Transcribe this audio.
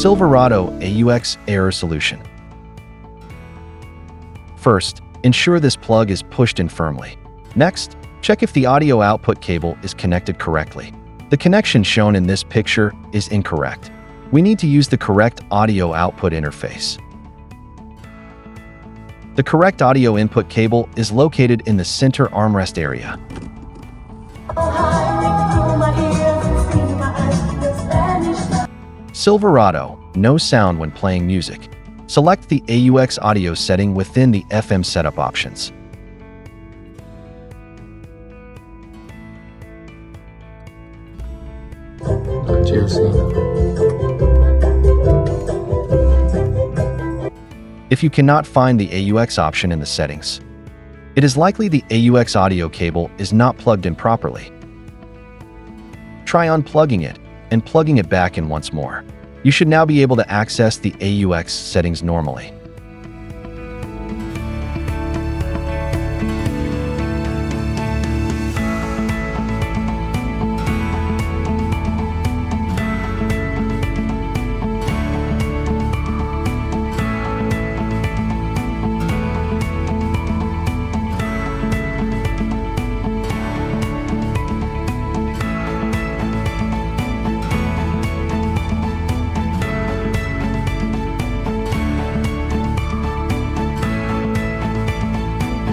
Silverado AUX error solution. First, ensure this plug is pushed in firmly. Next, check if the audio output cable is connected correctly. The connection shown in this picture is incorrect. We need to use the correct audio output interface. The correct audio input cable is located in the center armrest area. Silverado, no sound when playing music. Select the AUX audio setting within the FM setup options. If you cannot find the AUX option in the settings, it is likely the AUX audio cable is not plugged in properly. Try unplugging it and plugging it back in once more. You should now be able to access the AUX settings normally.